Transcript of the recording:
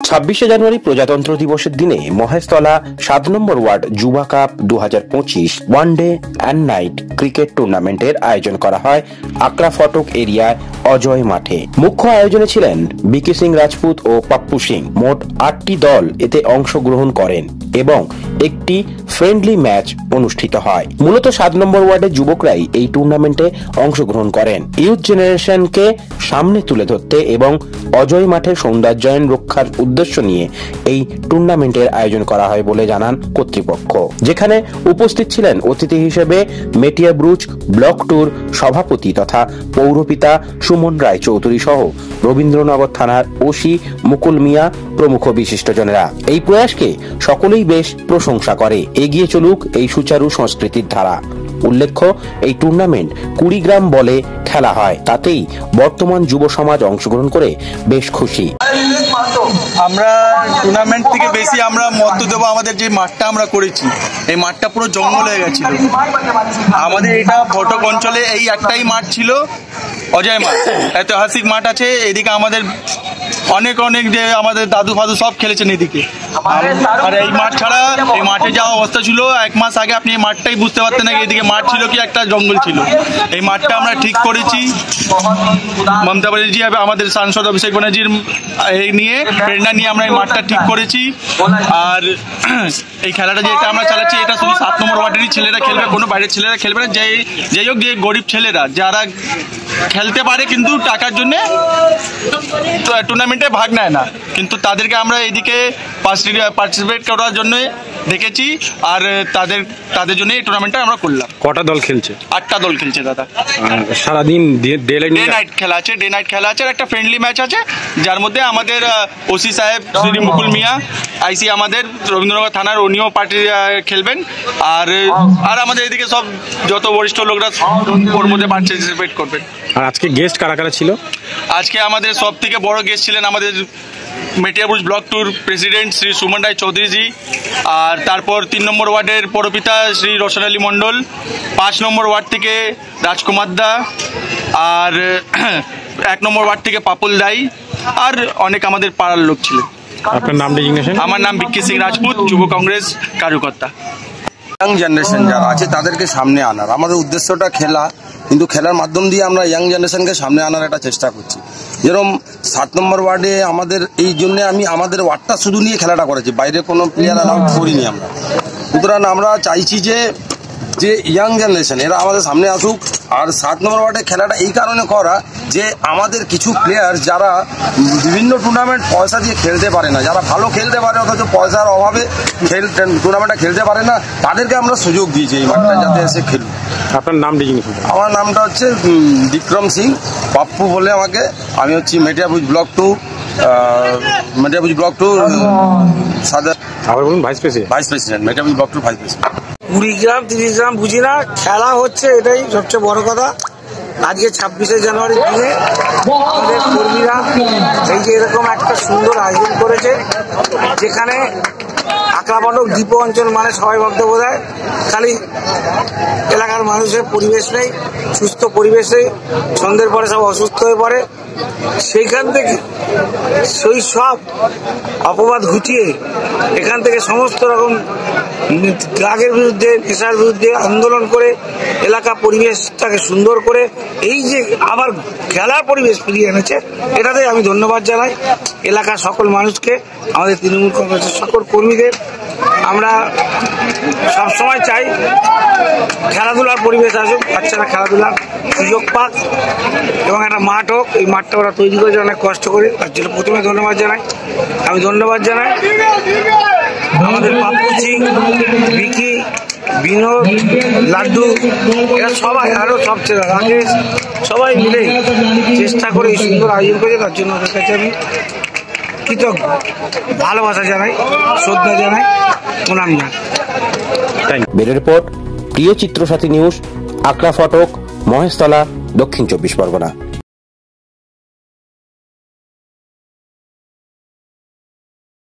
26শে জানুয়ারি প্রজাতন্ত্র দিবসের দিনে মহেশতলা 7 নম্বর ওয়ার্ড যুবা cup 2025 one day and night cricket টুর্নামেন্টের আয়োজন করা হয় আকরা ফটক এরিয়ায় অজয় মাঠে। মুখ্য আয়োজনে ছিলেন বিকি সিং রাজপুত ও পাপ্পু সিং। মোট 8টি দল এতে অংশগ্রহণ করেন এবং একটি ফ্রেন্ডলি ম্যাচ অনুষ্ঠিত হয়। মূলত 7 নম্বর ওয়ার্ডের যুবকরাই এই টুর্নামেন্টে অংশগ্রহণ করেন। ইউথ জেনারেশনকে সামনে তুলে ধরতে এবং অজয় মাঠের সৌন্দর্যায়ন রক্ষার উদ্দেশ্য নিয়ে এই টুর্নামেন্টের আয়োজন করা হয় বলে জানান কর্তৃপক্ষ। যেখানে উপস্থিত ছিলেন অতিথি হিসেবে মেটিয়াবুরুজ ব্লক টুর সভাপতি তথা পৌরপিতা সুমন রায় চৌধুরী সহ রবীন্দ্রনগর থানার ওসি মুকুল মিয়া প্রমুখ বিশিষ্টজনেরা। এই প্রয়াসকে সকলেই বেশ প্রশংসা করে। এগিয়ে চলুক এই সুচারু সংস্কৃতির ধারা। উল্লেখ্য, এই টুর্নামেন্ট কুড়িগ্রাম বলে খেলা হয়। তাতেই বর্তমান যুব সমাজ অংশগ্রহণ করে বেশ খুশি। আমরা টুর্নামেন্ট থেকে বেশি আমরা মত দেবো আমাদের যে মাঠটা আমরা করেছি, এই মাঠটা পুরো জঙ্গল হয়ে গেছিল। আমাদের এটা ফটক অঞ্চলে এই একটাই মাঠ ছিল, অজয় মাঠ, ঐতিহাসিক মাঠ আছে। এদিকে আমাদের অনেক যে আমাদের দাদু ফাদু সব খেলেছেন এদিকে। আর এই মাঠ ছাড়া এই মাঠে যাওয়া অবস্থা ছিল 1 মাস আগে, আপনি এই মাঠটাই বুঝতে পারতেন না এদিকে মাঠ ছিল কি একটা জঙ্গল ছিল। এই মাঠটা আমরা ঠিক করেছি মমতা ব্যানার্জি আমাদের সাংসদ অভিষেক ব্যানার্জির এই নিয়ে প্রেরণা নিয়ে আমরা এই মাঠটা ঠিক করেছি। আর এই খেলাটা যেটা আমরা চালাচ্ছি এটা শুধু 7 নম্বর ওয়ার্ডেরই ছেলেরা খেলবে, কোনো বাইরের ছেলেরা খেলবে না। যাই হোক, যে গরিব ছেলেরা যারা খেলতে পারে কিন্তু টাকার জন্য টুর্নামেন্টে ভাগ নেয় না, কিন্তু তাদেরকে আমরা এদিকে পার্টিসিপেট করার জন্য দেখেছি। আর তাদের জন্য এই টুর্নামেন্টটা আমরা করলাম। কটা দল খেলছে? 8টা দল খেলছে দাদা। সারাদিন ডে নাইট খেলা আছে, আর একটা ফ্রেন্ডলি ম্যাচ আছে, যার মধ্যে আমাদের ওসি সাহেব শ্রী মুকুল মিয়া, আইসি আমাদের রবীন্দ্রনগর থানার, উনিও পার্টি খেলবেন। আর আমাদের এদিকে সব যত বরিষ্ঠ লোকরা ওর মধ্যে পার্টিসিপেট করবেন। আর আজকে গেস্ট কারা ছিল? আজকে আমাদের সব থেকে বড় গেস্ট ছিলেন আমাদের মেটিয়াবুরুজ ব্লক টুর প্রেসিডেন্ট শ্রী সুমন রায় চৌধুরীজি। আর তারপর 3 নম্বর ওয়ার্ডের পৌরপিতা শ্রী রোশন আলী মণ্ডল, 5 নম্বর ওয়ার্ড থেকে রাজকুমার দা, আর 1 নম্বর ওয়ার্ড থেকে পাপুল দাই, আর অনেক আমাদের পাড়ার লোক ছিলেন। আপনার নাম ডেজিগনেশন? আমার নাম বিকি সিং রাজপুত, যুব কংগ্রেস কার্যকর্তা। ইয়াং জেনারেশন যারা আছে তাদেরকে সামনে আনার আমাদের উদ্দেশ্যটা খেলা, কিন্তু খেলার মাধ্যম দিয়ে আমরা ইয়াং জেনারেশনকে সামনে আনার একটা চেষ্টা করছি। যেরকম 7 নম্বর ওয়ার্ডে আমাদের এই জন্য আমি আমাদের ওয়ার্ডটা শুধু নিয়ে খেলাটা করেছি, বাইরে কোনো প্লেয়ার অ্যালাউড করিনি আমরা। সুতরাং আমরা চাইছি যে ইয়াং জেনারেশন এরা আমাদের সামনে আসুক। আর 7 নম্বর ওয়ার্ডে খেলাটা এই কারণে করা যে আমাদের কিছু প্লেয়ার যারা বিভিন্ন টুর্নামেন্ট পয়সা দিয়ে খেলতে পারে না, যারা ভালো খেলতে পারে অথচ পয়সার অভাবে টুর্নামেন্টটা খেলতে পারে না, তাদেরকে আমরা সুযোগ দিয়েছি এই মাঠটা যাতে এসে খেলুক। আপনার নাম ডেজিগনেশন? আমার নামটা হচ্ছে বিক্রম সিং, পাপ্পু বলে আমাকে। আমি হচ্ছি মেটিয়াবুরুজ ব্লক টু সাদা vice president Metiabruz block two vice president. 20 gram 30 gram বুঝি না, খেলা হচ্ছে, এটাই সবচেয়ে বড় কথা। আজকে 26শে জানুয়ারির দিনে আমাদের কর্মীরা এই যে এরকম একটা সুন্দর আয়োজন করেছে, যেখানে আকরা ফটক দ্বীপ অঞ্চল মানে সবাই ভাবতে বোধ হয় খালি এলাকার মানুষের পরিবেশ নেই, সুস্থ পরিবেশ নেই, সন্ধ্যের পরে সব অসুস্থ হয়ে পড়ে। সেইখান থেকে সেই সব অপবাদ ঘুচিয়ে এখান থেকে সমস্ত রকম ড্রাগের বিরুদ্ধে, নেশার বিরুদ্ধে আন্দোলন করে এলাকা পরিবেশটাকে সুন্দর করে এই যে আবার খেলার পরিবেশ ফিরিয়ে এনেছে, এটাতে আমি ধন্যবাদ জানাই এলাকার সকল মানুষকে, আমাদের তৃণমূল কংগ্রেসের সকল কর্মীদের। আমরা সবসময় চাই খেলাধুলার পরিবেশ আসুক, বাচ্চারা খেলাধুলার সুযোগ পাক এবং একটা মাঠ হোক। এই মাঠটা ওরা তৈরি করেছে অনেক কষ্ট করে, তার জন্য প্রথমে ধন্যবাদ জানাই। আমি ধন্যবাদ জানাই আমাদের পাপ্পু সিং, বিকি, বিনোদ, লাড্ডু, এরা সবাই, আরও সব ছেলে রাকেশ, সবাই মিলে চেষ্টা করে এই সুন্দর আয়োজন করেছে। তার জন্য ওদের কাছে আমি কৃতজ্ঞ, ভালোবাসা জানাই, শ্রদ্ধা জানাই, প্রণাম জানাই। ব্যুরো রিপোর্ট, প্রিয় চিত্রসাথী নিউজ, আকরা ফটক, মহেশতলা, দক্ষিণ 24 পরগনা।